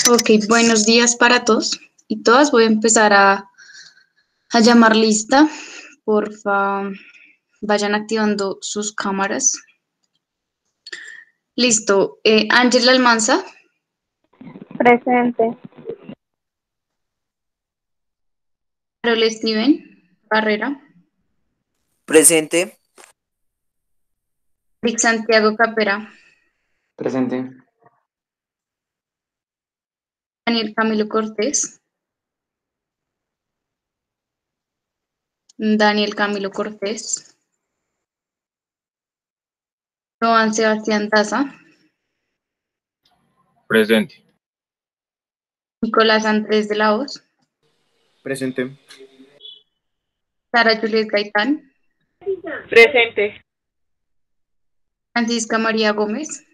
Ok, buenos días para todos y todas. Voy a empezar a llamar lista. Porfa, vayan activando sus cámaras. Listo. Ángela Almanza, Presente. Carol Steven Barrera, Presente. Rick Santiago Capera, Presente. Daniel Camilo Cortés, Daniel Camilo Cortés, Joan Sebastián Daza, Presente. Nicolás Andrés de la Hoz, Presente. Sara Juliet Gaitán, Presente. Francisca María Gómez,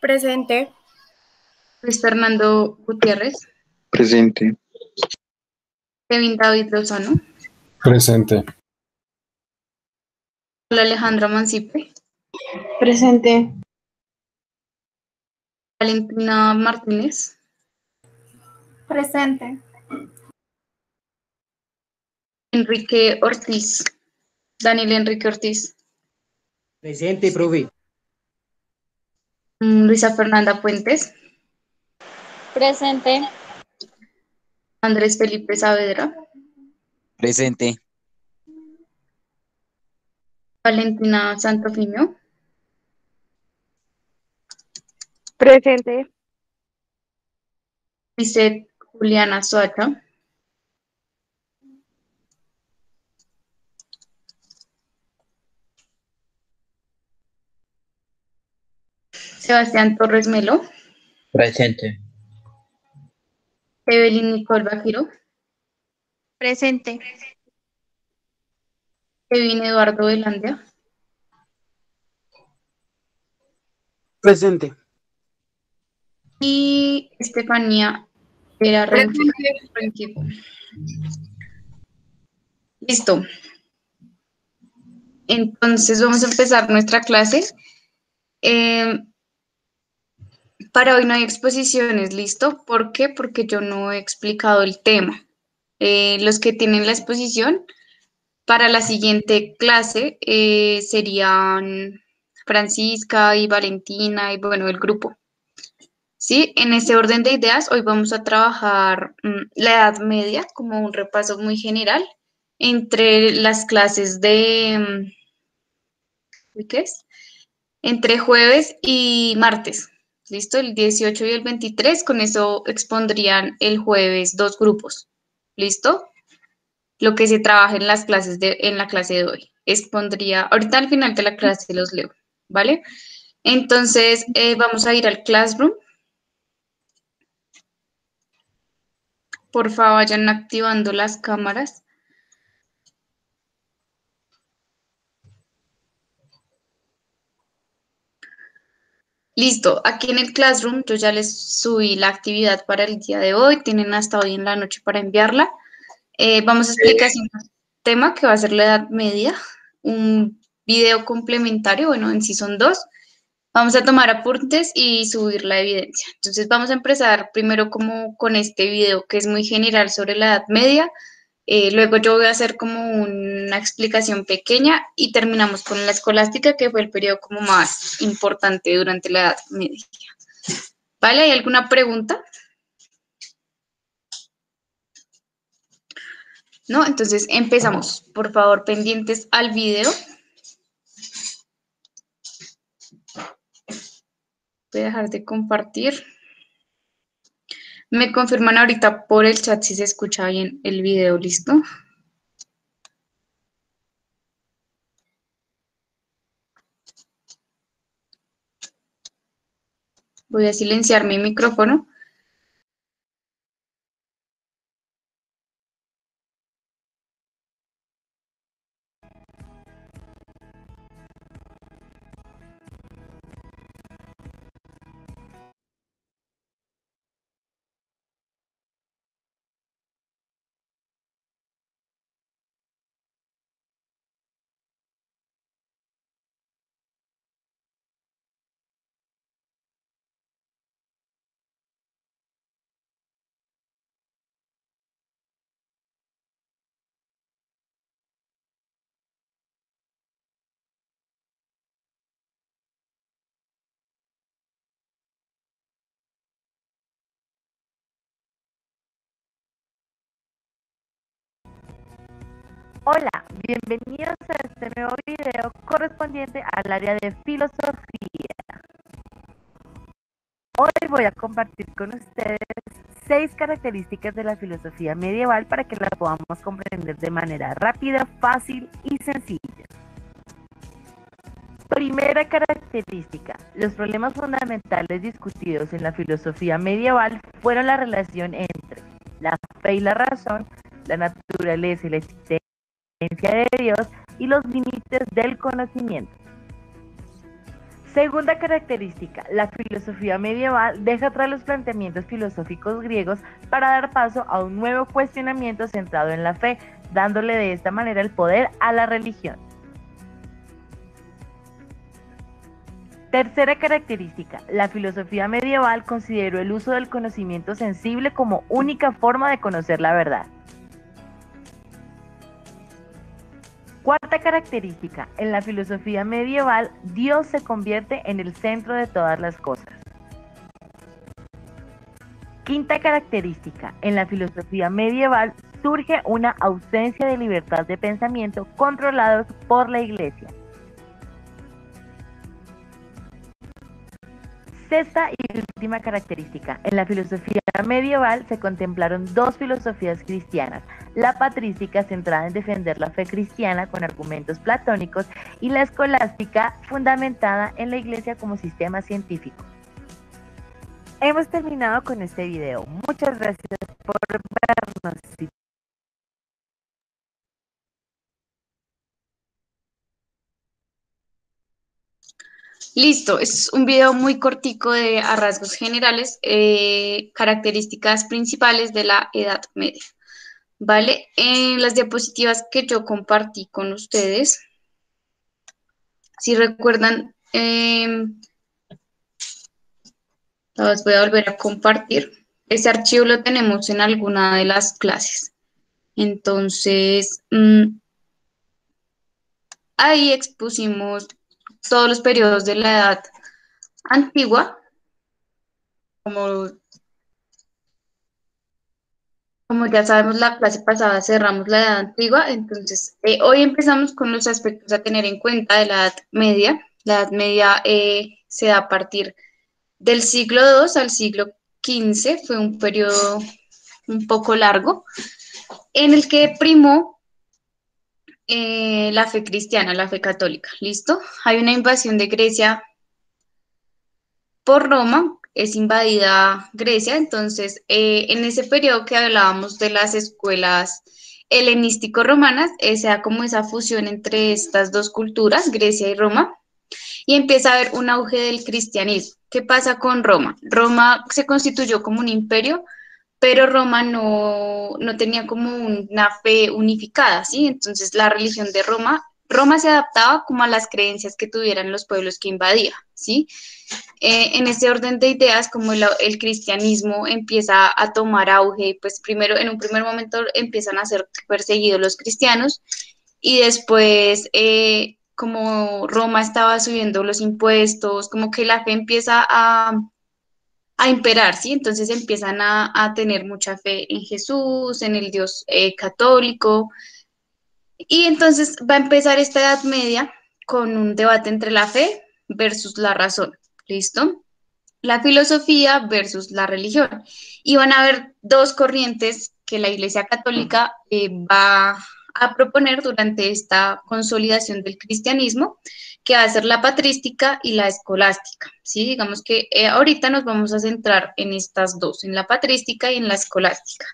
Presente. Luis Fernando Gutiérrez, Presente. Kevin David Lozano, Presente. Alejandra Mancipe, Presente. Valentina Martínez, Presente. Enrique Ortiz, Daniel Enrique Ortiz, Presente, profe. Luisa Fernanda Puentes, Presente. Andrés Felipe Saavedra, Presente. Valentina Santofimio, Presente. Lisette Juliana Soacha, Sebastián Torres Melo, Presente. Evelyn Nicole Bajiro, Presente. Kevin Eduardo Velandia, Presente. y Estefanía Vera Rengifo. Listo. Entonces vamos a empezar nuestra clase. Para hoy no hay exposiciones, ¿listo? ¿Por qué? Porque yo no he explicado el tema. Los que tienen la exposición para la siguiente clase serían Francisca y Valentina y bueno, el grupo. ¿Sí? En este orden de ideas, hoy vamos a trabajar la Edad Media como un repaso muy general entre las clases de, ¿qué es? Entre jueves y martes. ¿Listo? El 18 y el 23, con eso expondrían el jueves dos grupos. ¿Listo? Lo que se trabaja en las clases en la clase de hoy. Expondría, ahorita al final de la clase los leo, ¿vale? Entonces, vamos a ir al Classroom. Por favor, vayan activando las cámaras. Listo, aquí en el Classroom yo ya les subí la actividad para el día de hoy, tienen hasta hoy en la noche para enviarla. Vamos a explicar un tema que va a ser la Edad Media, un video complementario, bueno, en sí son dos. Vamos a tomar apuntes y subir la evidencia. Entonces vamos a empezar primero como con este video que es muy general sobre la Edad Media. Luego yo voy a hacer como una explicación pequeña y terminamos con la escolástica, que fue el periodo como más importante durante la Edad Media. ¿Vale? ¿Hay alguna pregunta? ¿No? Entonces empezamos. Por favor, pendientes al video. Voy a dejar de compartir. Me confirman ahorita por el chat si se escucha bien el video, ¿listo? Voy a silenciar mi micrófono. Hola, bienvenidos a este nuevo video correspondiente al área de filosofía. Hoy voy a compartir con ustedes 6 características de la filosofía medieval para que la podamos comprender de manera rápida, fácil y sencilla. Primera característica: los problemas fundamentales discutidos en la filosofía medieval fueron la relación entre la fe y la razón, la naturaleza y la existencia de Dios y los límites del conocimiento. Segunda característica: la filosofía medieval deja atrás los planteamientos filosóficos griegos para dar paso a un nuevo cuestionamiento centrado en la fe, dándole de esta manera el poder a la religión. Tercera característica: la filosofía medieval consideró el uso del conocimiento sensible como única forma de conocer la verdad. Cuarta característica: en la filosofía medieval, Dios se convierte en el centro de todas las cosas. Quinta característica: en la filosofía medieval surge una ausencia de libertad de pensamiento controlados por la Iglesia. Sexta y última característica: en la filosofía medieval se contemplaron dos filosofías cristianas, la patrística, centrada en defender la fe cristiana con argumentos platónicos, y la escolástica, fundamentada en la Iglesia como sistema científico. Hemos terminado con este video. Muchas gracias por vernos. Listo, es un video muy cortico a rasgos generales, características principales de la Edad Media, ¿vale? En las diapositivas que yo compartí con ustedes, si recuerdan, las voy a volver a compartir. Ese archivo lo tenemos en alguna de las clases. Entonces, ahí expusimos todos los periodos de la Edad Antigua, como ya sabemos, la clase pasada cerramos la Edad Antigua, entonces hoy empezamos con los aspectos a tener en cuenta de la Edad Media. La Edad Media se da a partir del siglo II al siglo XV, fue un periodo un poco largo, en el que primó la fe cristiana, la fe católica, ¿listo? Hay una invasión de Grecia por Roma, es invadida Grecia, entonces en ese periodo que hablábamos de las escuelas helenístico-romanas, se da como esa fusión entre estas dos culturas, Grecia y Roma, y empieza a haber un auge del cristianismo. ¿Qué pasa con Roma? Roma se constituyó como un imperio, pero Roma no tenía como una fe unificada, ¿sí? Entonces la religión de Roma se adaptaba como a las creencias que tuvieran los pueblos que invadía, ¿sí? En ese orden de ideas, como el cristianismo empieza a tomar auge, pues primero, en un primer momento empiezan a ser perseguidos los cristianos y después, como Roma estaba subiendo los impuestos, como que la fe empieza a imperar, ¿sí? Entonces empiezan a tener mucha fe en Jesús, en el Dios católico, y entonces va a empezar esta Edad Media con un debate entre la fe versus la razón, ¿listo? La filosofía versus la religión. Y van a haber dos corrientes que la Iglesia Católica va a proponer durante esta consolidación del cristianismo, que va a ser la patrística y la escolástica, ¿sí? Digamos que ahorita nos vamos a centrar en estas dos, en la patrística y en la escolástica.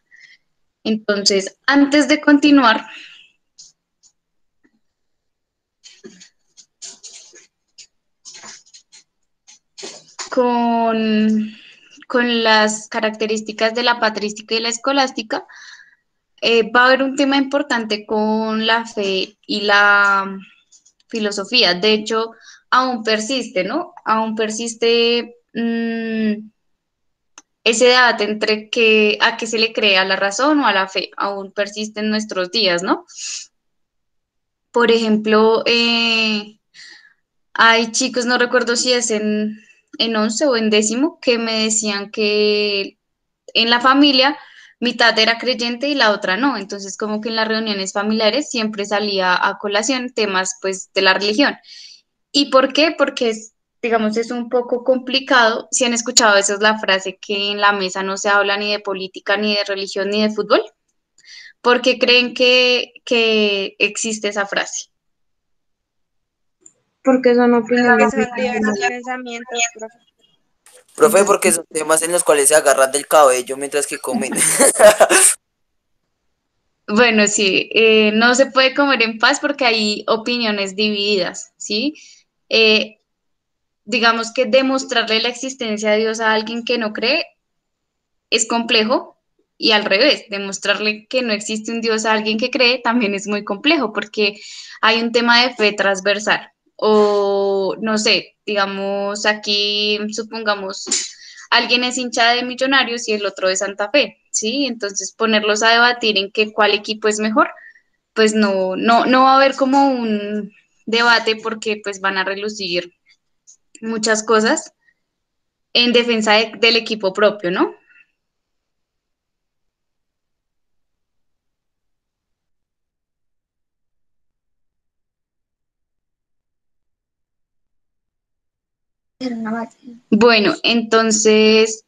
Entonces, antes de continuar, con, con las características de la patrística y la escolástica, va a haber un tema importante con la fe y la filosofía. De hecho, aún persiste, ¿no? Aún persiste ese debate entre a qué se le cree, a la razón o a la fe. Aún persiste en nuestros días, ¿no? Por ejemplo, hay chicos, no recuerdo si es en 11 o en décimo, que me decían que en la familia mitad era creyente y la otra no. Entonces, como que en las reuniones familiares siempre salía a colación temas, pues, de la religión. ¿Y por qué? Porque digamos, es un poco complicado. Si han escuchado, esa es la frase que en la mesa no se habla ni de política, ni de religión, ni de fútbol. ¿Por qué creen que existe esa frase? Porque son Porque opiniones son diversos diferentes. pensamientos, profe. Profe, Entonces, porque son temas en los cuales se agarran del cabello mientras que comen. bueno, sí, no se puede comer en paz porque hay opiniones divididas, ¿sí? Eh, digamos que demostrarle la existencia de Dios a alguien que no cree es complejo y al revés, demostrarle que no existe un Dios a alguien que cree también es muy complejo porque hay un tema de fe transversal o no sé, digamos aquí, supongamos, alguien es hincha de Millonarios y el otro de Santa Fe, ¿sí? Entonces ponerlos a debatir en que cuál equipo es mejor, pues no va a haber como un debate porque pues van a relucir muchas cosas en defensa del equipo propio, ¿no? Bueno, entonces,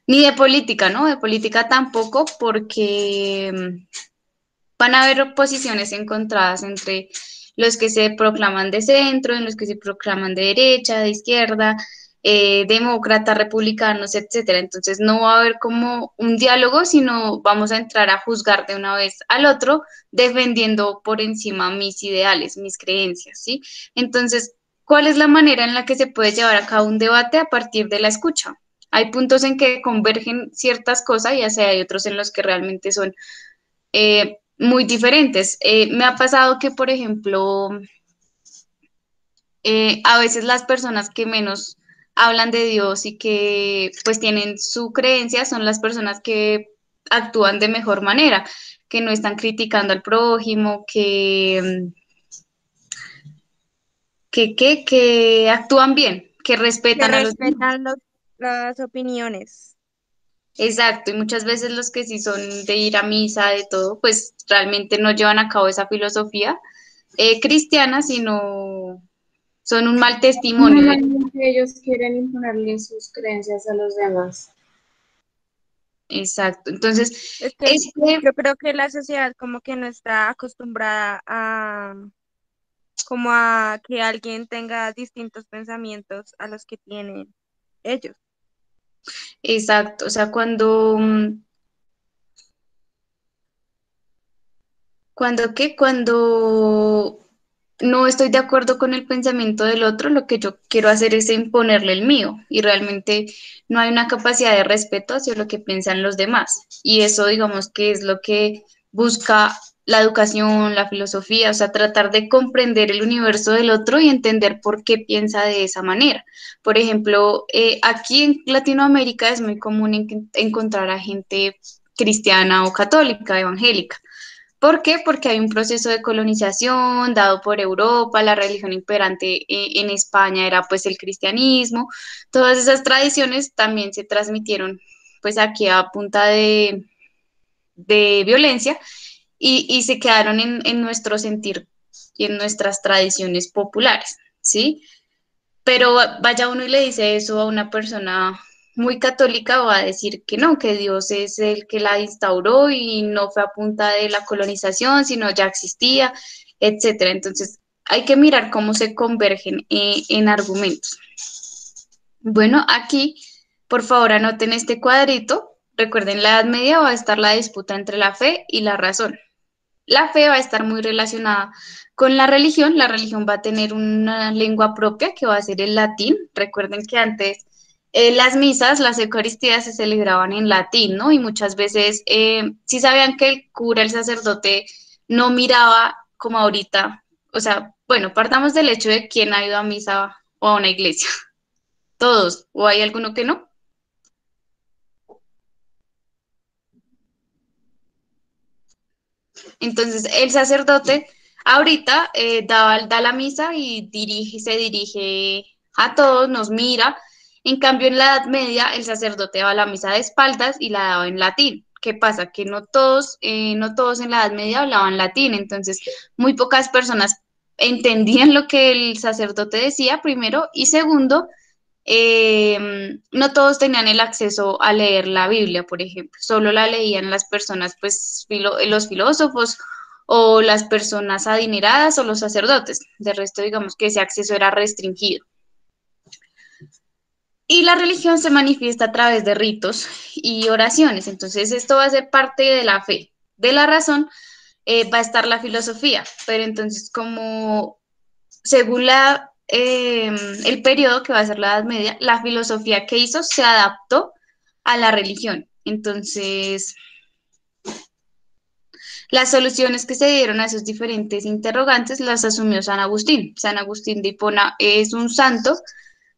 ni de política, ¿no? De política tampoco, porque van a haber posiciones encontradas entre los que se proclaman de centro, en los que se proclaman de derecha, de izquierda, demócratas, republicanos, etcétera. Entonces no va a haber como un diálogo, sino vamos a entrar a juzgar de una vez al otro, defendiendo por encima mis ideales, mis creencias, ¿sí? Entonces, ¿cuál es la manera en la que se puede llevar a cabo un debate a partir de la escucha? Hay puntos en que convergen ciertas cosas y así hay otros en los que realmente son muy diferentes. Me ha pasado que, por ejemplo, a veces las personas que menos hablan de Dios y que pues tienen su creencia son las personas que actúan de mejor manera, que no están criticando al prójimo, que actúan bien, que Que respetan a los demás. respetan las opiniones. Exacto, y muchas veces los que sí son de ir a misa, de todo, pues realmente no llevan a cabo esa filosofía cristiana, sino son un mal testimonio. Normalmente ellos quieren imponerle sus creencias a los demás. Exacto. Entonces, Es que yo creo que la sociedad como que no está acostumbrada a como a que alguien tenga distintos pensamientos a los que tienen ellos. exacto. O sea, cuando no estoy de acuerdo con el pensamiento del otro, lo que yo quiero hacer es imponerle el mío y realmente no hay una capacidad de respeto hacia lo que piensan los demás. Y eso, digamos, que es lo que busca la educación, la filosofía, o sea, tratar de comprender el universo del otro y entender por qué piensa de esa manera. Por ejemplo, aquí en Latinoamérica es muy común encontrar a gente cristiana o católica, evangélica. ¿Por qué? Porque hay un proceso de colonización dado por Europa, la religión imperante en España era pues el cristianismo, todas esas tradiciones también se transmitieron pues aquí a punta de violencia y se quedaron en nuestro sentir y en nuestras tradiciones populares, ¿sí? Pero vaya uno y le dice eso a una persona muy católica, va a decir que no, que Dios es el que la instauró y no fue a punta de la colonización, sino ya existía, etcétera. Entonces, hay que mirar cómo se convergen en argumentos. Bueno, aquí, por favor, anoten este cuadrito. Recuerden, la Edad Media va a estar la disputa entre la fe y la razón. La fe va a estar muy relacionada con la religión va a tener una lengua propia que va a ser el latín. Recuerden que antes las misas, las eucaristías se celebraban en latín, ¿no? Y muchas veces sí sabían que el cura, el sacerdote, no miraba como ahorita. O sea, bueno, partamos del hecho de quién ha ido a misa o a una iglesia. Todos, o hay alguno que no. Entonces, el sacerdote ahorita da la misa y se dirige a todos, nos mira En cambio, en la Edad Media, el sacerdote daba la misa de espaldas y la daba en latín. ¿Qué pasa? Que no todos en la Edad Media hablaban latín, entonces muy pocas personas entendían lo que el sacerdote decía, primero, y segundo, no todos tenían el acceso a leer la Biblia, por ejemplo, solo la leían las personas, pues los filósofos o las personas adineradas o los sacerdotes. De resto, digamos que ese acceso era restringido. Y la religión se manifiesta a través de ritos y oraciones. Entonces, esto va a ser parte de la fe. De la razón va a estar la filosofía. Pero entonces, como según el periodo que va a ser la Edad Media, la filosofía que hizo se adaptó a la religión. Entonces, las soluciones que se dieron a esos diferentes interrogantes las asumió San Agustín. San Agustín de Hipona es un santo,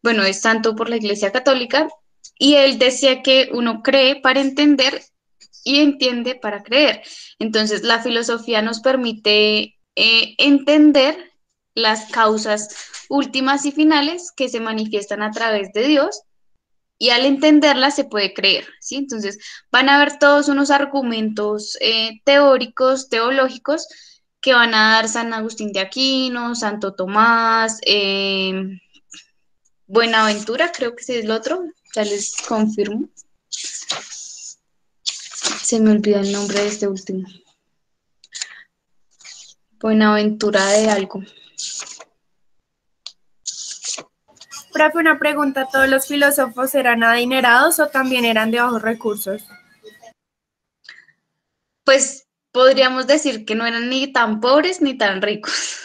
bueno, es santo por la Iglesia Católica, y él decía que uno cree para entender y entiende para creer. Entonces, la filosofía nos permite entender las causas últimas y finales que se manifiestan a través de Dios, y al entenderlas se puede creer, ¿sí? Entonces, van a haber todos unos argumentos teóricos, teológicos, que van a dar San Agustín de Aquino, Santo Tomás, Buenaventura, creo que ese es el otro, ya les confirmo. Se me olvida el nombre de este último. Buenaventura de algo. Profe, una pregunta, ¿todos los filósofos eran adinerados o también eran de bajos recursos? Pues podríamos decir que no eran ni tan pobres ni tan ricos.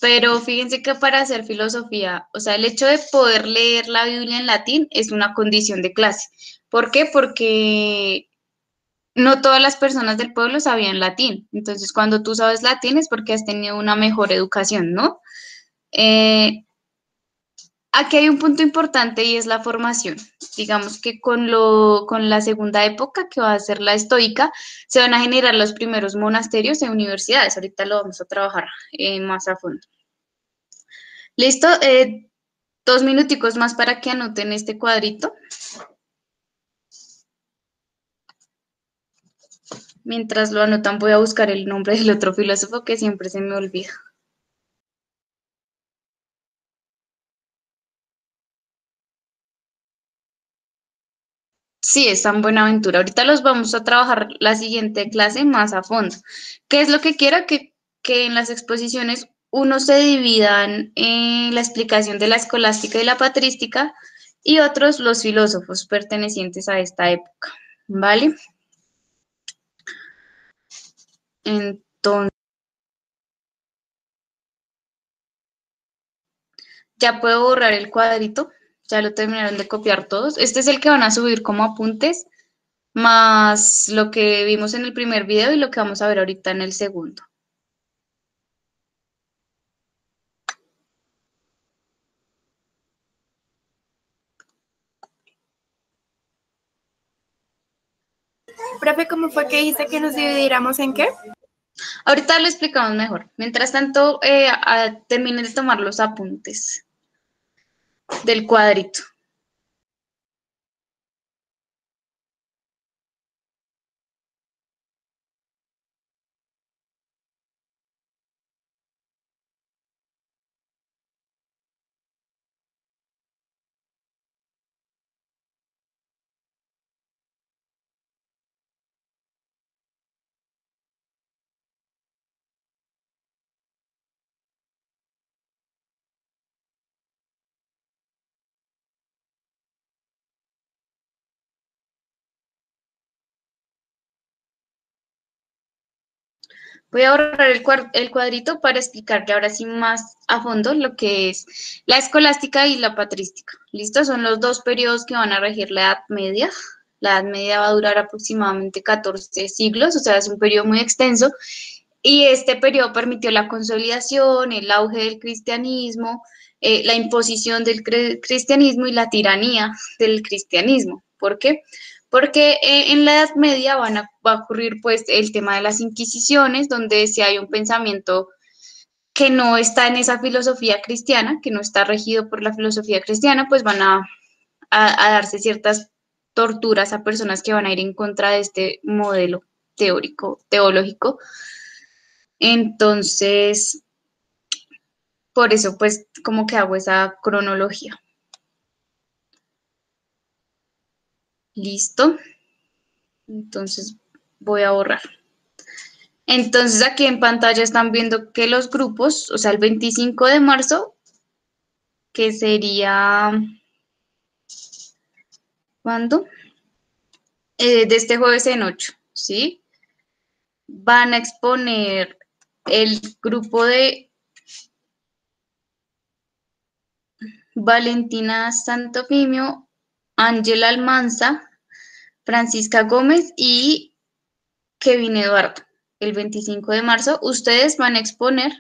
Pero fíjense que para hacer filosofía, o sea, el hecho de poder leer la Biblia en latín es una condición de clase. ¿Por qué? Porque no todas las personas del pueblo sabían latín. Entonces, cuando tú sabes latín es porque has tenido una mejor educación, ¿no? Aquí hay un punto importante y es la formación. Digamos que con la segunda época, que va a ser la estoica, se van a generar los primeros monasterios en universidades. Ahorita lo vamos a trabajar más a fondo. ¿Listo? 2 minuticos más para que anoten este cuadrito. Mientras lo anotan, voy a buscar el nombre del otro filósofo que siempre se me olvida. Sí, es San Buenaventura. Ahorita los vamos a trabajar la siguiente clase más a fondo. ¿Qué es lo que quiero? Que en las exposiciones unos se dividan en la explicación de la escolástica y la patrística y otros los filósofos pertenecientes a esta época. ¿Vale? Entonces, ya puedo borrar el cuadrito. Ya lo terminaron de copiar todos. Este es el que van a subir como apuntes, más lo que vimos en el primer video y lo que vamos a ver ahorita en el segundo. Profe, ¿cómo fue que dijiste que nos dividiéramos en qué? Ahorita lo explicamos mejor. Mientras tanto, terminen de tomar los apuntes del cuadrito. Voy a borrar el cuadrito para explicarle ahora sí más a fondo lo que es la escolástica y la patrística. ¿Listo? Son los dos periodos que van a regir la Edad Media. La Edad Media va a durar aproximadamente 14 siglos, o sea, es un periodo muy extenso. Y este periodo permitió la consolidación, el auge del cristianismo, la imposición del cristianismo y la tiranía del cristianismo. ¿Por qué? Porque en la Edad Media va a ocurrir pues el tema de las inquisiciones, donde si hay un pensamiento que no está en esa filosofía cristiana, que no está regido por la filosofía cristiana, pues van a darse ciertas torturas a personas que van a ir en contra de este modelo teórico, teológico. Entonces, por eso, pues, como que hago esa cronología. Listo. Entonces, voy a borrar. Entonces, aquí en pantalla están viendo que los grupos, o sea, el 25 de marzo, que sería, ¿cuándo? De este jueves en 8, ¿sí? Van a exponer el grupo de Valentina Santofimio, Ángela Almanza, Francisca Gómez y Kevin Eduardo. El 25 de marzo, ustedes van a exponer,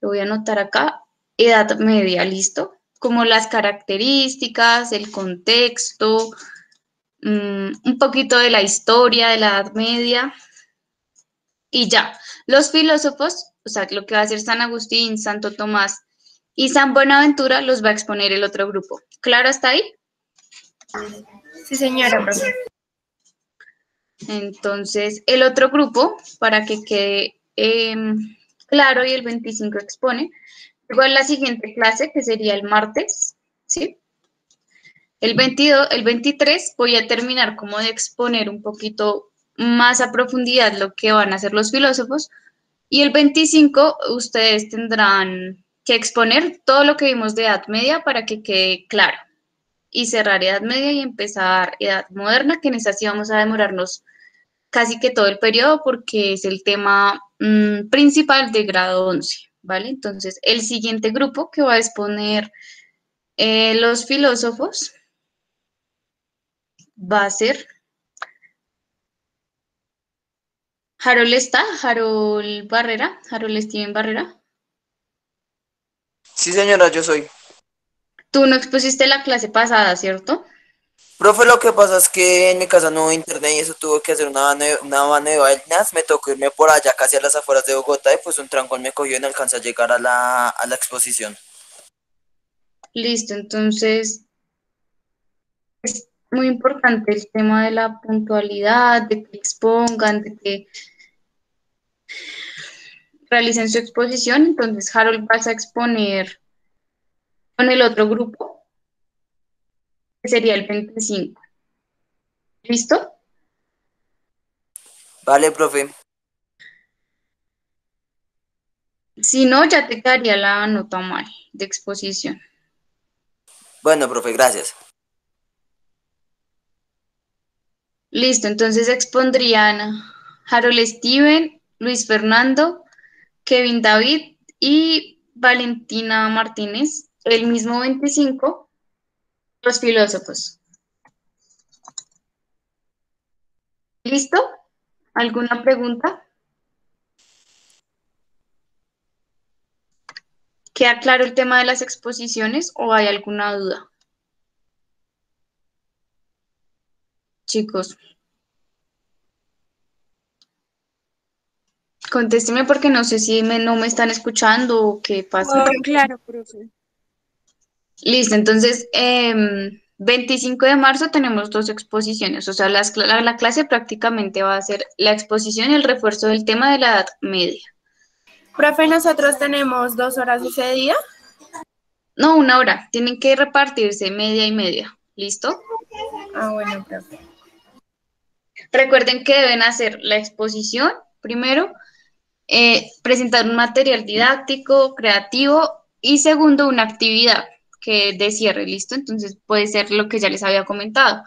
lo voy a anotar acá, edad media, ¿listo? Como las características, el contexto, un poquito de la historia de la Edad Media y ya. Los filósofos, o sea, lo que va a hacer San Agustín, Santo Tomás y San Buenaventura los va a exponer el otro grupo. ¿Claro hasta ahí? Sí, señora, profe. Entonces, el otro grupo, para que quede claro y el 25 expone, igual la siguiente clase, que sería el martes, ¿sí? El 22, el 23 voy a terminar como de exponer un poquito más a profundidad lo que van a hacer los filósofos y el 25 ustedes tendrán que exponer todo lo que vimos de Edad Media para que quede claro y cerrar Edad Media y empezar Edad Moderna, que en esa sí vamos a demorarnos casi que todo el periodo porque es el tema principal de grado 11, ¿vale? Entonces, el siguiente grupo que va a exponer los filósofos va a ser Harold Barrera, Harold Steven Barrera. Sí, señora, yo soy. Tú no expusiste la clase pasada, ¿cierto? Profe, lo que pasa es que en mi casa no hubo internet y eso tuvo que hacer una mano de vainas. Me tocó irme por allá casi a las afueras de Bogotá y pues un trancón me cogió y no alcancé a llegar a la exposición. Listo, entonces es muy importante el tema de la puntualidad, de que expongan, de que realicen su exposición. Entonces, Harold, vas a exponer con el otro grupo, que sería el 25. ¿Listo? Vale, profe. Si no, ya te quedaría la nota mal de exposición. Bueno, profe, gracias. Listo, entonces expondrían Harold Steven, Luis Fernando, Kevin David y Valentina Martínez, el mismo 25, los filósofos. ¿Listo? ¿Alguna pregunta? ¿Queda claro el tema de las exposiciones o hay alguna duda? Chicos, contésteme porque no sé si no me están escuchando o qué pasa. Claro, profe. Listo, entonces 25 de marzo tenemos dos exposiciones, o sea, la clase prácticamente va a ser la exposición y el refuerzo del tema de la Edad Media. Profe, nosotros tenemos 2 horas ese día. No, 1 hora, tienen que repartirse media y media, ¿listo? Ah, bueno, profe. Recuerden que deben hacer la exposición primero, presentar un material didáctico, creativo y segundo, una actividad que de cierre, ¿listo? Entonces puede ser lo que ya les había comentado.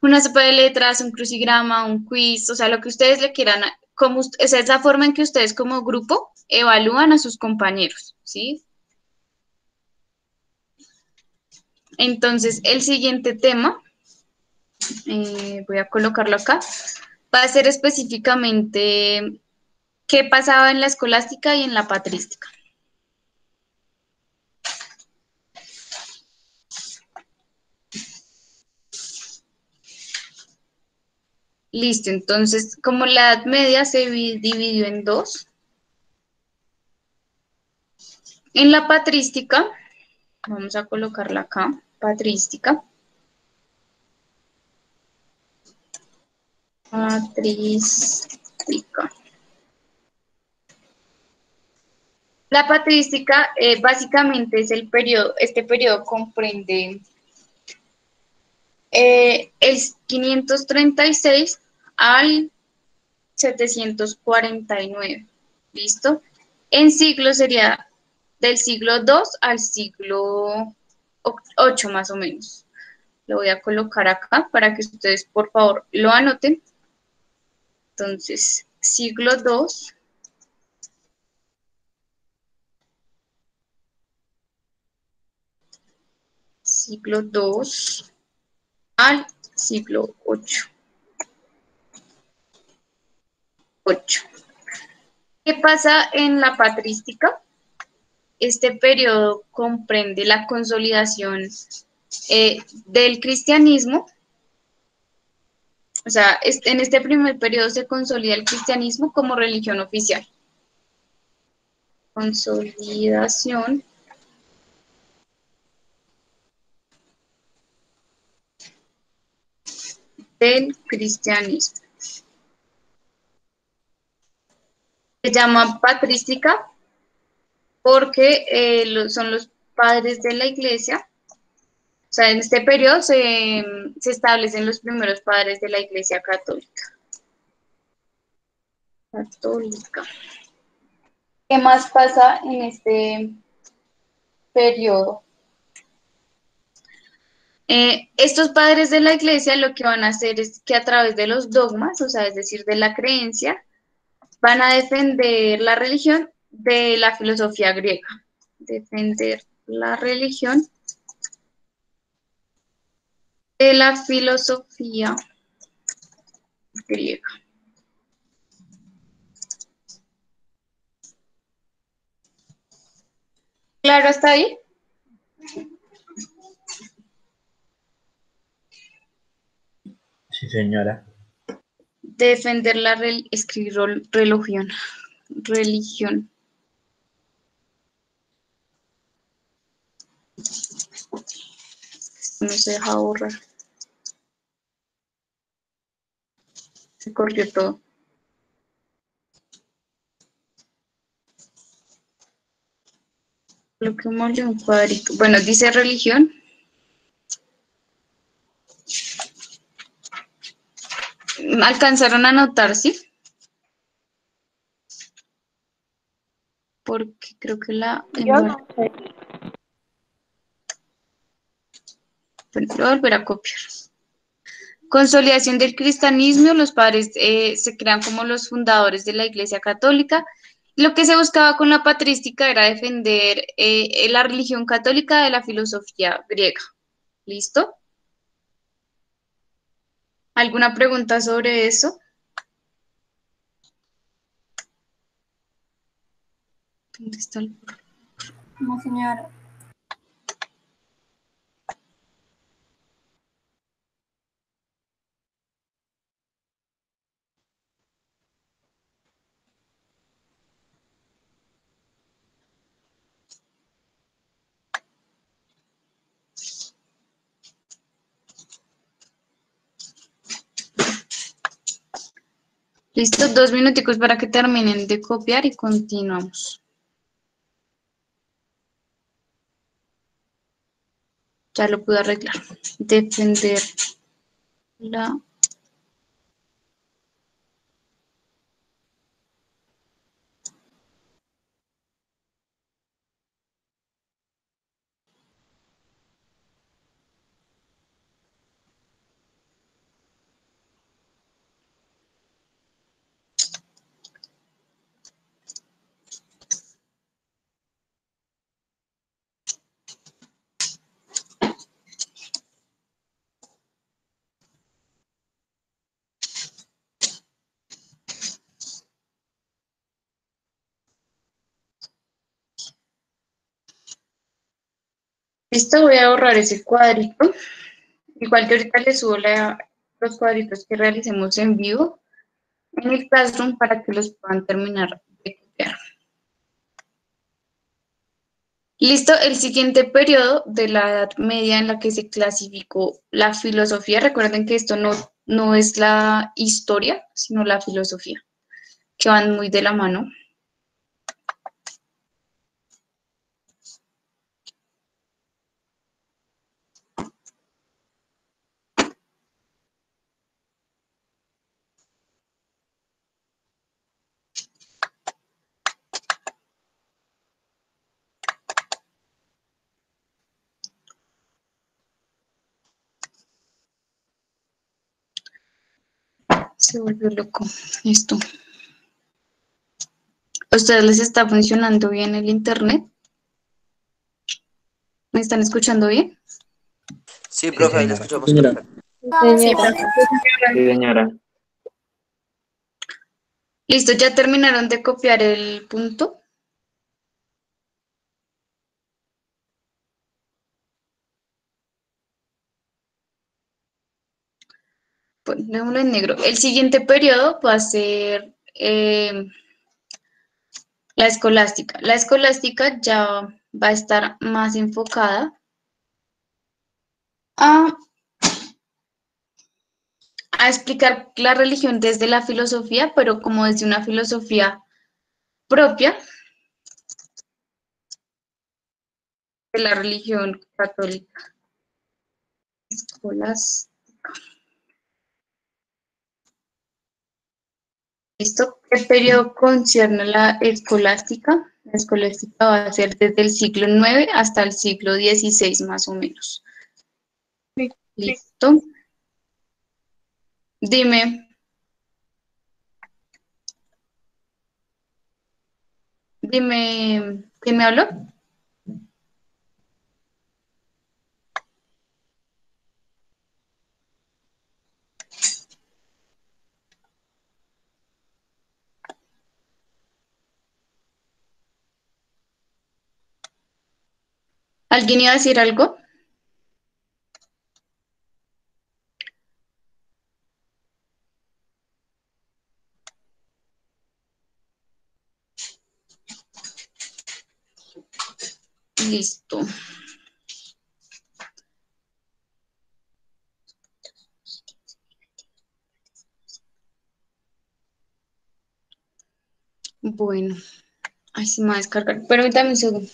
Una sopa de letras, un crucigrama, un quiz, o sea, lo que ustedes le quieran, esa es la forma en que ustedes como grupo evalúan a sus compañeros, ¿sí? Entonces, el siguiente tema, voy a colocarlo acá, va a ser específicamente qué pasaba en la escolástica y en la patrística. Listo, entonces, como la Edad Media se dividió en dos, En la patrística, vamos a colocarla acá, patrística. Patrística. La patrística básicamente es el periodo, este periodo comprende el 536 al 749, ¿listo? En siglo sería del siglo II al siglo VIII más o menos. Lo voy a colocar acá para que ustedes por favor lo anoten. Entonces, siglo II siglo II al siglo VIII. ¿Qué pasa en la patrística? Este periodo comprende la consolidación del cristianismo. O sea, en este primer periodo se consolida el cristianismo como religión oficial. Consolidación del cristianismo. Se llama patrística porque son los padres de la iglesia. O sea, en este periodo se establecen los primeros padres de la iglesia católica. ¿Qué más pasa en este periodo? Estos padres de la iglesia lo que van a hacer es que a través de los dogmas, o sea, es decir, de la creencia, van a defender la religión de la filosofía griega. Defender la religión de la filosofía griega. ¿Claro hasta ahí? Sí, señora. Defender la religión. No se deja borrar. Se corrió todo. Lo que molde un cuadrito. Bueno, dice religión. ¿Alcanzaron a notar, sí? Porque creo que la... Bueno, voy a volver a copiar. Consolidación del cristianismo, los padres se crean como los fundadores de la Iglesia Católica. Lo que se buscaba con la patrística era defender la religión católica de la filosofía griega. ¿Listo? ¿Alguna pregunta sobre eso? ¿Dónde está el... No, señora. Listo, 2 minuticos para que terminen de copiar y continuamos. Ya lo pude arreglar. Defender la... Listo, voy a borrar ese cuadrito. Igual que ahorita les subo los cuadritos que realicemos en vivo en el Classroom para que los puedan terminar de copiar. Listo, el siguiente periodo de la Edad Media en la que se clasificó la filosofía, recuerden que esto no es la historia, sino la filosofía, que van muy de la mano. Se volvió loco esto. ¿A ustedes les está funcionando bien el internet? ¿Me están escuchando bien? Sí, Sí, profe, ahí la señora. escuchamos perfecto. Sí, Señora. Sí, señora. Listo, ¿ya terminaron de copiar el punto? Pues démoslo en negro. El siguiente periodo va a ser la escolástica. La escolástica ya va a estar más enfocada a, a explicar la religión desde la filosofía, pero como desde una filosofía propia de la religión católica. Escolástica. ¿Listo? ¿Qué periodo concierne la escolástica? La escolástica va a ser desde el siglo IX hasta el siglo XVI, más o menos. ¿Listo? Dime, ¿quién me habló? ¿Alguien iba a decir algo? Listo. Bueno, ahí se me va a descargar. Permítame un segundo.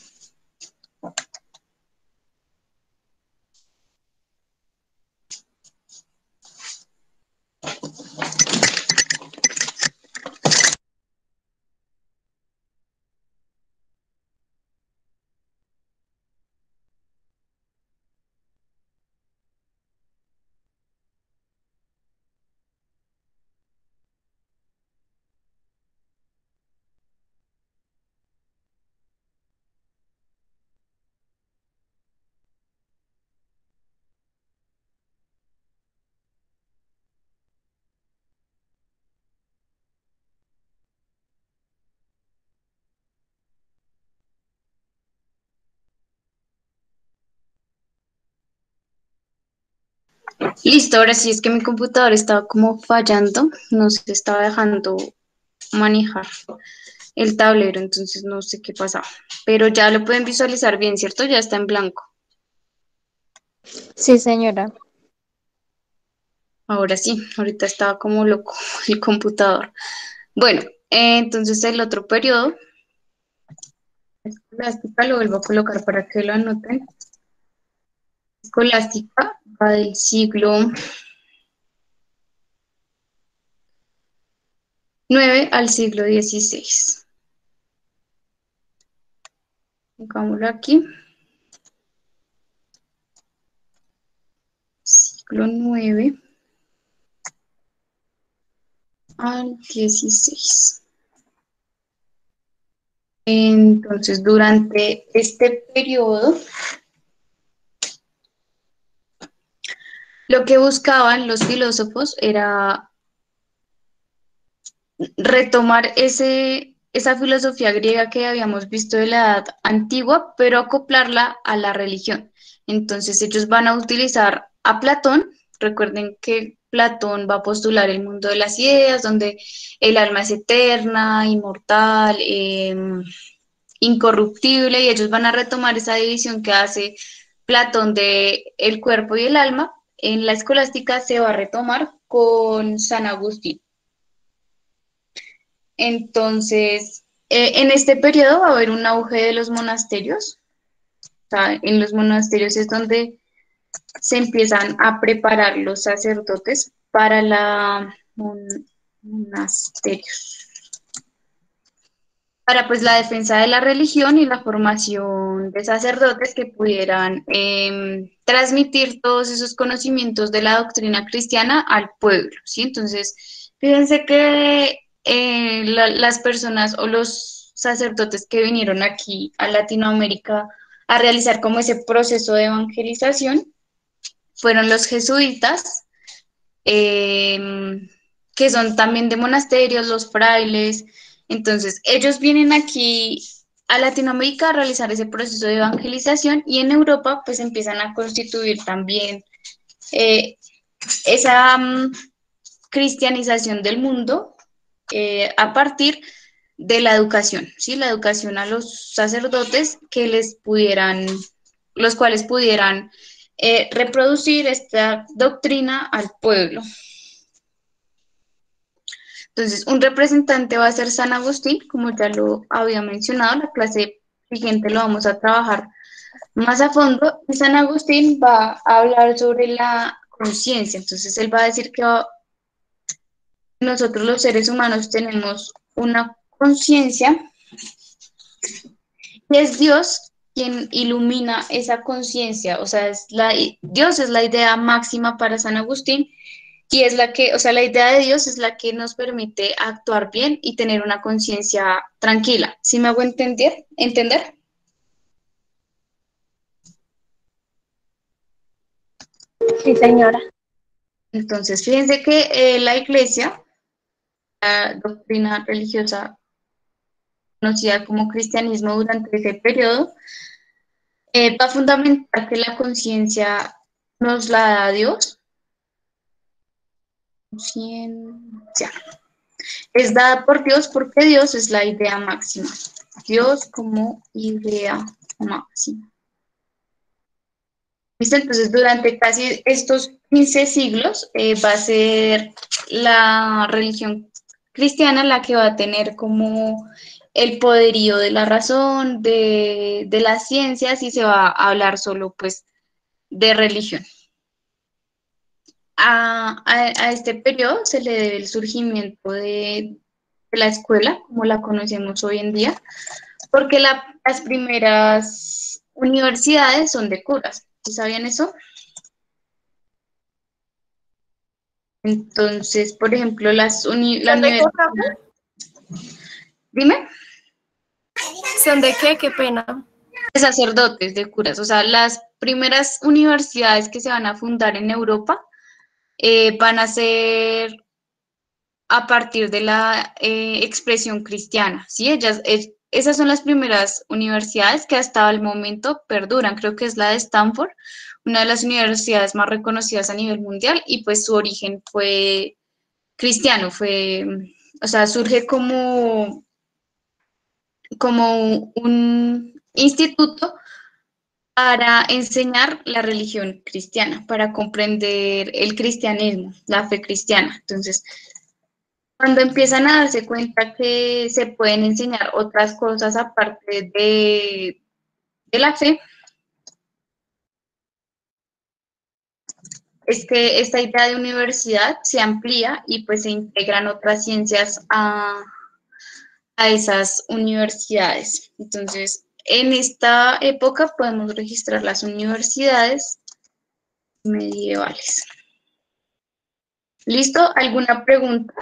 Listo, ahora sí es que mi computador estaba como fallando, no se estaba dejando manejar el tablero, entonces no sé qué pasaba. Pero ya lo pueden visualizar bien, ¿cierto? Ya está en blanco. Sí, señora. Ahora sí, ahorita estaba como loco el computador. Bueno, entonces el otro periodo, escolástica, lo vuelvo a colocar para que lo anoten. Escolástica va del siglo IX al siglo XVI. Pongámoslo aquí. Siglo IX al XVI. Entonces, durante este periodo, lo que buscaban los filósofos era retomar esa filosofía griega que habíamos visto de la edad antigua, pero acoplarla a la religión. Entonces ellos van a utilizar a Platón. Recuerden que Platón va a postular el mundo de las ideas, donde el alma es eterna, inmortal, incorruptible, y ellos van a retomar esa división que hace Platón de el cuerpo y el alma. En la escolástica se va a retomar con San Agustín. Entonces, en este periodo va a haber un auge de los monasterios. O sea, en los monasterios es donde se empiezan a preparar los sacerdotes para la monasterios, para pues la defensa de la religión y la formación de sacerdotes que pudieran transmitir todos esos conocimientos de la doctrina cristiana al pueblo, ¿sí? Entonces, fíjense que las personas o los sacerdotes que vinieron aquí a Latinoamérica a realizar como ese proceso de evangelización fueron los jesuitas, que son también de monasterios, los frailes. Entonces, ellos vienen aquí a Latinoamérica a realizar ese proceso de evangelización, y en Europa pues empiezan a constituir también esa cristianización del mundo a partir de la educación, ¿sí? La educación a los sacerdotes que les pudieran, los cuales pudieran reproducir esta doctrina al pueblo. Entonces, un representante va a ser San Agustín, como ya lo había mencionado. La clase siguiente lo vamos a trabajar más a fondo, y San Agustín va a hablar sobre la conciencia. Entonces, él va a decir que nosotros los seres humanos tenemos una conciencia, y es Dios quien ilumina esa conciencia. O sea, Dios es la idea máxima para San Agustín, y es la que, o sea, la idea de Dios es la que nos permite actuar bien y tener una conciencia tranquila. ¿Sí me hago entender? ¿Entender? Sí, señora. Entonces, fíjense que la Iglesia, la doctrina religiosa conocida como cristianismo durante ese periodo, va a fundamentar que la conciencia nos la da Dios. Conciencia. Es dada por Dios porque Dios es la idea máxima. Dios como idea máxima. ¿Listo? Entonces, durante casi estos 15 siglos va a ser la religión cristiana la que va a tener como el poderío de la razón, de las ciencias, y se va a hablar solo pues de religión. A este periodo se le debe el surgimiento de la escuela, como la conocemos hoy en día, porque las primeras universidades son de curas. ¿Sí sabían eso? Entonces, por ejemplo, la universidad... Dime. ¿Son de qué? Qué pena. De sacerdotes, de curas. O sea, las primeras universidades que se van a fundar en Europa van a ser a partir de la expresión cristiana, ¿sí? Esas son las primeras universidades que hasta el momento perduran. Creo que es la de Stanford, una de las universidades más reconocidas a nivel mundial, y pues su origen fue cristiano, o sea, surge como un instituto para enseñar la religión cristiana, para comprender el cristianismo, la fe cristiana. Entonces, cuando empiezan a darse cuenta que se pueden enseñar otras cosas aparte de la fe, es que esta idea de universidad se amplía y pues se integran otras ciencias a esas universidades. Entonces, en esta época podemos registrar las universidades medievales. ¿Listo? ¿Alguna pregunta?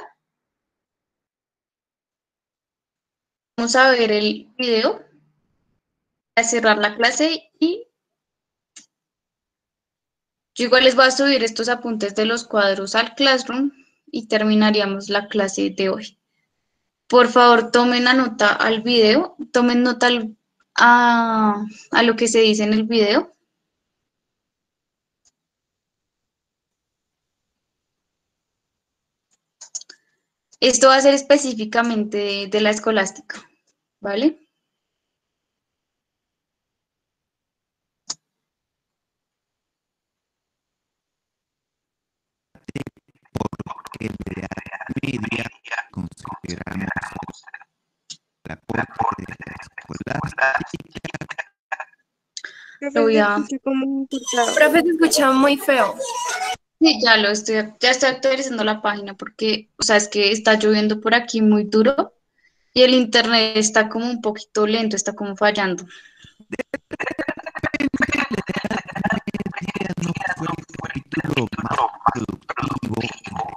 Vamos a ver el video para cerrar la clase, y yo igual les voy a subir estos apuntes de los cuadros al Classroom y terminaríamos la clase de hoy. Por favor, tomen nota al video, tomen nota a lo que se dice en el video. Esto va a ser específicamente de la escolástica, ¿vale? Media consideramos el aporte de la escolástica. Lo voy a... Profe, se escucha muy feo. Sí, ya estoy actualizando la página porque, o sea, es que está lloviendo por aquí muy duro y el internet está como un poquito lento, está como fallando. No fue el capítulo más productivo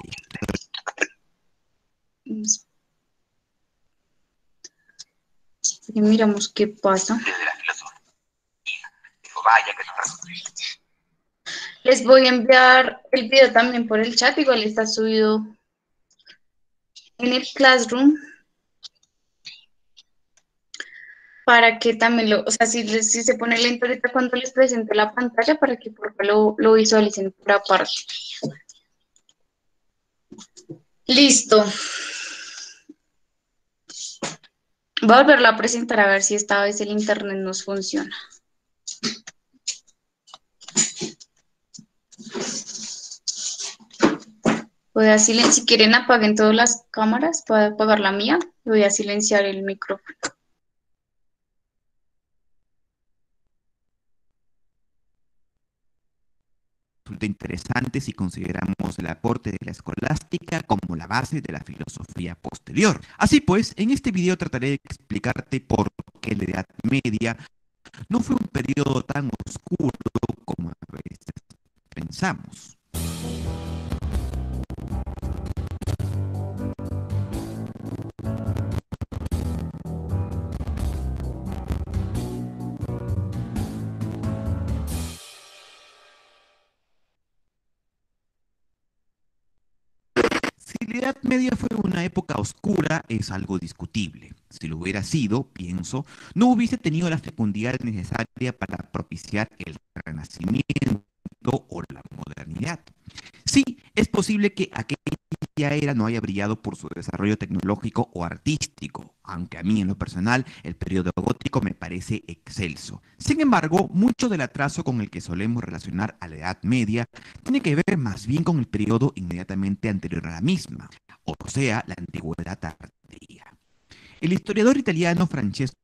en la historia. Y miramos qué pasa. Les voy a enviar el video también por el chat, igual está subido en el Classroom, para que también o sea, si se pone lento ahorita cuando les presente la pantalla, para que por favor lo visualicen por aparte. Listo. Voy a volverlo a presentar a ver si esta vez el internet nos funciona. Voy a silenciar, si quieren apaguen todas las cámaras, puedo apagar la mía, voy a silenciar el micrófono. Resulta interesante si consideramos el aporte de la escolástica como la base de la filosofía posterior. Así pues, en este video trataré de explicarte por qué la Edad Media no fue un periodo tan oscuro como a veces pensamos. Si la Edad Media fue una época oscura, es algo discutible. Si lo hubiera sido, pienso, no hubiese tenido la fecundidad necesaria para propiciar el Renacimiento o la modernidad. Sí, es posible que aquella era no haya brillado por su desarrollo tecnológico o artístico, aunque a mí en lo personal el periodo gótico me parece excelso. Sin embargo, mucho del atraso con el que solemos relacionar a la Edad Media tiene que ver más bien con el periodo inmediatamente anterior a la misma, o sea, la Antigüedad tardía. El historiador italiano Francesco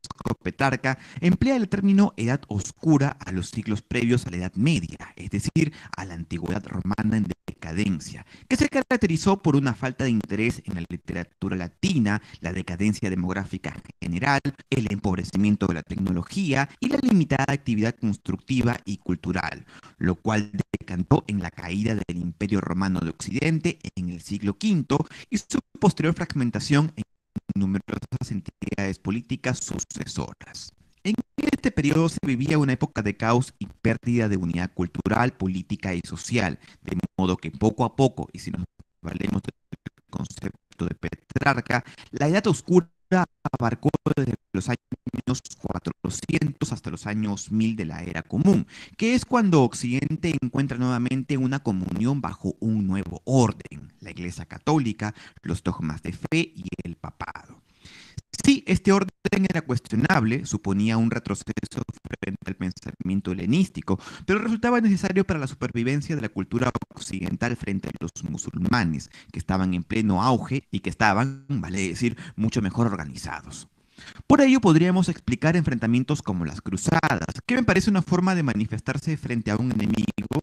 Petrarca emplea el término Edad Oscura a los siglos previos a la Edad Media, es decir, a la antigüedad romana en decadencia, que se caracterizó por una falta de interés en la literatura latina, la decadencia demográfica general, el empobrecimiento de la tecnología y la limitada actividad constructiva y cultural, lo cual decantó en la caída del Imperio Romano de Occidente en el siglo V y su posterior fragmentación en numerosas entidades políticas sucesoras. En este periodo se vivía una época de caos y pérdida de unidad cultural, política y social, de modo que poco a poco, y si nos valemos del concepto de Petrarca, la Edad Oscura abarcó desde los años 400 hasta los años 1000 de la Era Común, que es cuando Occidente encuentra nuevamente una comunión bajo un nuevo orden, la Iglesia Católica, los dogmas de fe y el papado. Sí, este orden era cuestionable, suponía un retroceso frente al pensamiento helenístico, pero resultaba necesario para la supervivencia de la cultura occidental frente a los musulmanes, que estaban en pleno auge y que estaban, vale decir, mucho mejor organizados. Por ello podríamos explicar enfrentamientos como las cruzadas, que me parece una forma de manifestarse frente a un enemigo,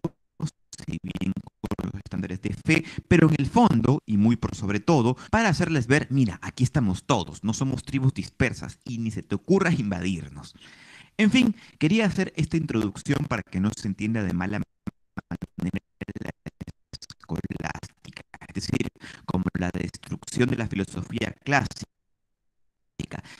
si bien con los estándares de fe, pero en el fondo, y muy por sobre todo, para hacerles ver, mira, aquí estamos todos, no somos tribus dispersas y ni se te ocurra invadirnos. En fin, quería hacer esta introducción para que no se entienda de mala manera la escolástica, es decir, como la destrucción de la filosofía clásica,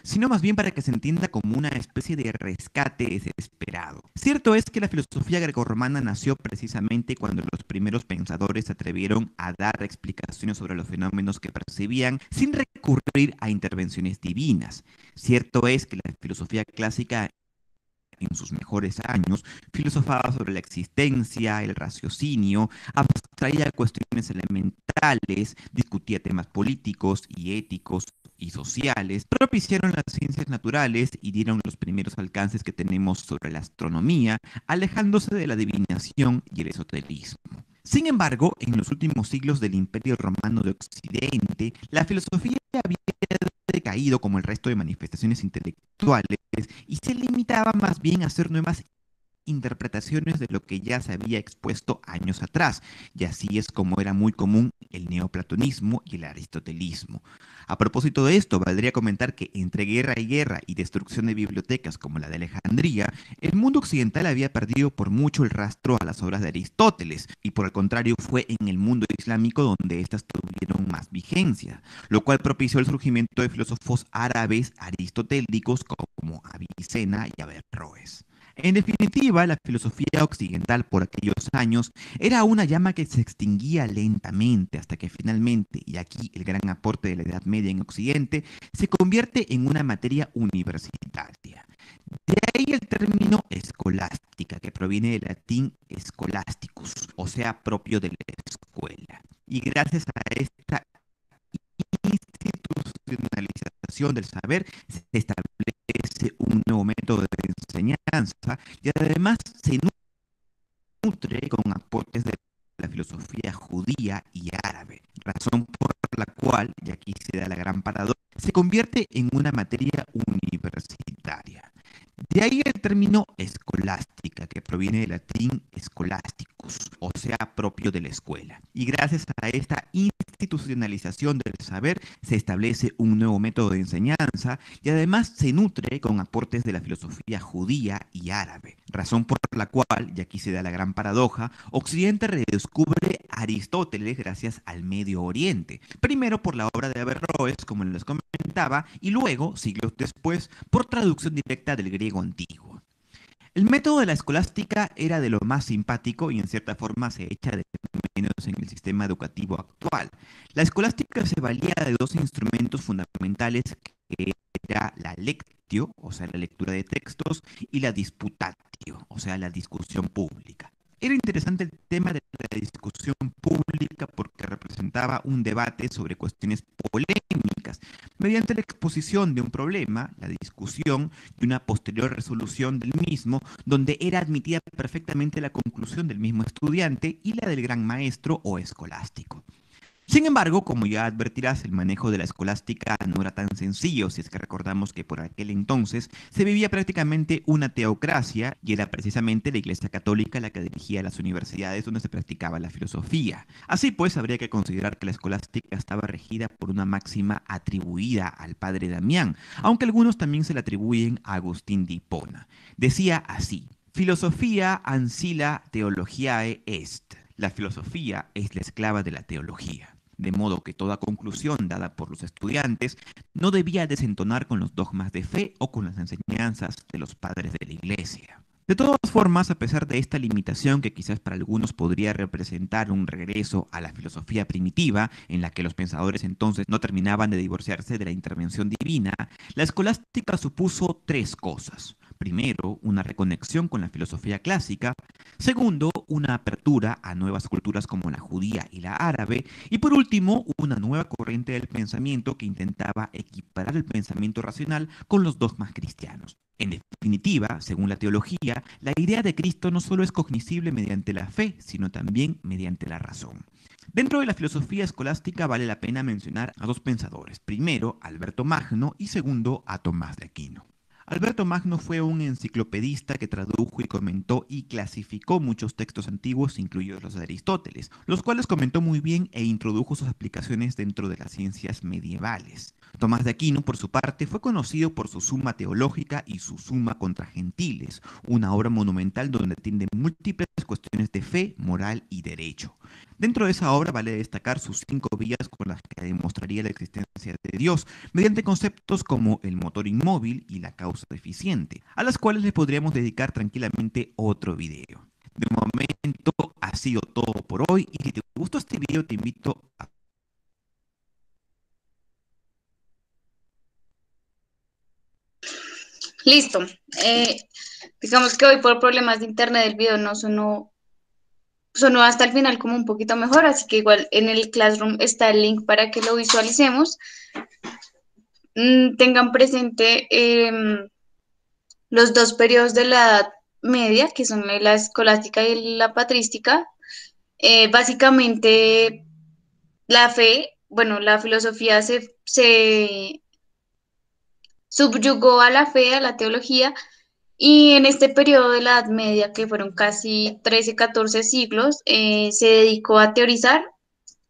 sino más bien para que se entienda como una especie de rescate desesperado. Cierto es que la filosofía grecorromana nació precisamente cuando los primeros pensadores se atrevieron a dar explicaciones sobre los fenómenos que percibían sin recurrir a intervenciones divinas. Cierto es que la filosofía clásica en sus mejores años, filosofaba sobre la existencia, el raciocinio, abstraía cuestiones elementales, discutía temas políticos y éticos y sociales, propiciaron las ciencias naturales y dieron los primeros alcances que tenemos sobre la astronomía, alejándose de la adivinación y el esoterismo. Sin embargo, en los últimos siglos del Imperio Romano de Occidente, la filosofía había decaído como el resto de manifestaciones intelectuales y se limitaba más bien a hacer nuevas interpretaciones de lo que ya se había expuesto años atrás, y así es como era muy común el neoplatonismo y el aristotelismo. A propósito de esto, valdría comentar que entre guerra y destrucción de bibliotecas como la de Alejandría, el mundo occidental había perdido por mucho el rastro a las obras de Aristóteles, y por el contrario fue en el mundo islámico donde éstas tuvieron más vigencia, lo cual propició el surgimiento de filósofos árabes aristotélicos como Avicena y Averroes. En definitiva, la filosofía occidental por aquellos años era una llama que se extinguía lentamente hasta que finalmente, y aquí el gran aporte de la Edad Media en Occidente, se convierte en una materia universitaria. De ahí el término escolástica, que proviene del latín scholasticus, o sea, propio de la escuela. Y gracias a esta institucionalización del saber se establece un nuevo método de enseñanza y además se nutre con aportes de la filosofía judía y árabe, razón por la cual, y aquí se da la gran paradoja, se convierte en una materia universitaria. De ahí el término escolástica, que proviene del latín scholasticus, o sea, propio de la escuela. Y gracias a esta institucionalización del saber se establece un nuevo método de enseñanza y además se nutre con aportes de la filosofía judía y árabe, razón por la cual, y aquí se da la gran paradoja, Occidente redescubre a Aristóteles gracias al Medio Oriente, primero por la obra de Averroes, como les comentaba, y luego, siglos después, por traducción directa del griego antiguo. El método de la escolástica era de lo más simpático y en cierta forma se echa de menos en el sistema educativo actual. La escolástica se valía de dos instrumentos fundamentales que era la lectio, o sea, la lectura de textos, y la disputatio, o sea, la discusión pública. Era interesante el tema de la discusión pública porque representaba un debate sobre cuestiones polémicas, mediante la exposición de un problema, la discusión y una posterior resolución del mismo, donde era admitida perfectamente la conclusión del mismo estudiante y la del gran maestro o escolástico. Sin embargo, como ya advertirás, el manejo de la escolástica no era tan sencillo, si es que recordamos que por aquel entonces se vivía prácticamente una teocracia y era precisamente la Iglesia Católica la que dirigía las universidades donde se practicaba la filosofía. Así pues, habría que considerar que la escolástica estaba regida por una máxima atribuida al padre Damián, aunque algunos también se la atribuyen a Agustín de Hipona. Decía así: filosofía ancilla theologiae est. La filosofía es la esclava de la teología. De modo que toda conclusión dada por los estudiantes no debía desentonar con los dogmas de fe o con las enseñanzas de los padres de la Iglesia. De todas formas, a pesar de esta limitación que quizás para algunos podría representar un regreso a la filosofía primitiva, en la que los pensadores entonces no terminaban de divorciarse de la intervención divina, la escolástica supuso tres cosas. Primero, una reconexión con la filosofía clásica. Segundo, una apertura a nuevas culturas como la judía y la árabe. Y por último, una nueva corriente del pensamiento que intentaba equiparar el pensamiento racional con los dogmas cristianos. En definitiva, según la teología, la idea de Cristo no solo es cognoscible mediante la fe, sino también mediante la razón. Dentro de la filosofía escolástica vale la pena mencionar a dos pensadores. Primero, Alberto Magno y segundo, a Tomás de Aquino. Alberto Magno fue un enciclopedista que tradujo y comentó y clasificó muchos textos antiguos, incluidos los de Aristóteles, los cuales comentó muy bien e introdujo sus aplicaciones dentro de las ciencias medievales. Tomás de Aquino, por su parte, fue conocido por su Suma Teológica y su Suma contra Gentiles, una obra monumental donde atiende múltiples cuestiones de fe, moral y derecho. Dentro de esa obra vale destacar sus 5 vías con las que demostraría la existencia de Dios, mediante conceptos como el motor inmóvil y la causa eficiente, a las cuales le podríamos dedicar tranquilamente otro video. De momento ha sido todo por hoy y si te gustó este video te invito a... Listo. Digamos que hoy por problemas de internet el video no sonó hasta el final como un poquito mejor, así que igual en el Classroom está el link para que lo visualicemos. Tengan presente los dos periodos de la Edad Media, que son la escolástica y la patrística, Básicamente, la fe, bueno, la filosofía se subyugó a la fe, a la teología, y en este periodo de la Edad Media, que fueron casi 13, 14 siglos, se dedicó a teorizar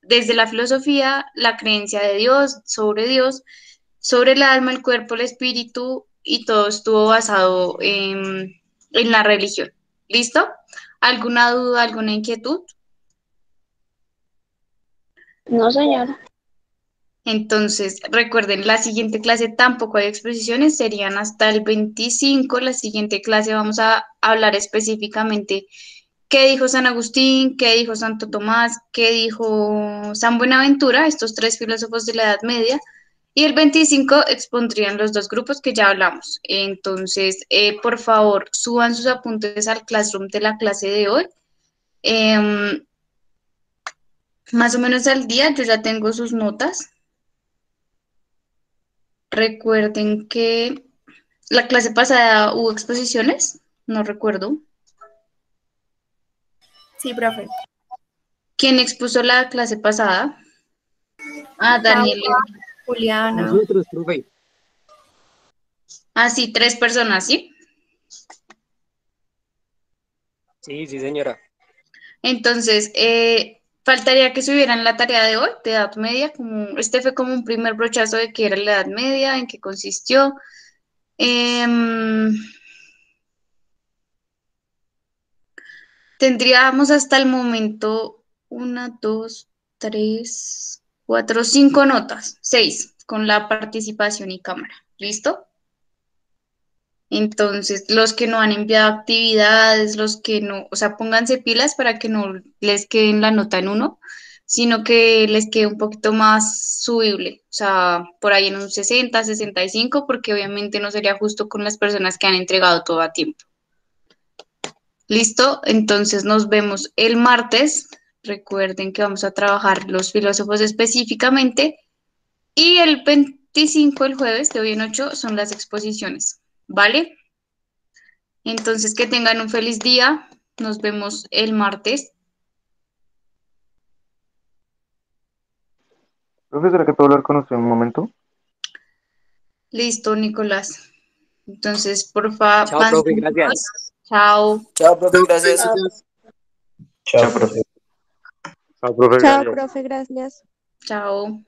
desde la filosofía la creencia de Dios, sobre el alma, el cuerpo, el espíritu, y todo estuvo basado en la religión. ¿Listo? ¿Alguna duda, alguna inquietud? No, señora. Entonces, recuerden, la siguiente clase tampoco hay exposiciones, serían hasta el 25. La siguiente clase vamos a hablar específicamente qué dijo San Agustín, qué dijo Santo Tomás, qué dijo San Buenaventura, estos tres filósofos de la Edad Media. Y el 25 expondrían los dos grupos que ya hablamos. Entonces, por favor, suban sus apuntes al Classroom de la clase de hoy. Más o menos al día, yo ya tengo sus notas. Recuerden que la clase pasada hubo exposiciones, no recuerdo. Sí, profe. ¿Quién expuso la clase pasada? Ah, Daniel. Paula, Juliana. Nosotros, profe. Ah, sí, 3 personas, ¿sí? Sí, sí, señora. Entonces, faltaría que subieran la tarea de hoy, de Edad Media, como este fue como un primer brochazo de qué era la Edad Media, en qué consistió. Tendríamos hasta el momento 1, 2, 3, 4, 5 notas, 6, con la participación y cámara. ¿Listo? Entonces, los que no han enviado actividades, los que no, o sea, pónganse pilas para que no les quede la nota en 1, sino que les quede un poquito más subible, o sea, por ahí en un 60, 65, porque obviamente no sería justo con las personas que han entregado todo a tiempo. ¿Listo? Entonces nos vemos el martes. Recuerden que vamos a trabajar los filósofos específicamente. Y el 25, el jueves, de hoy en 8, son las exposiciones. ¿Vale? Entonces, que tengan un feliz día. Nos vemos el martes. Profesora, ¿que puedo hablar con usted un momento? Listo, Nicolás. Entonces, por favor, Chao, profe, gracias. Chao. Chao, profe, gracias. Chao, profe. Chao, profe, Chao, gracias. profe, gracias. Chao.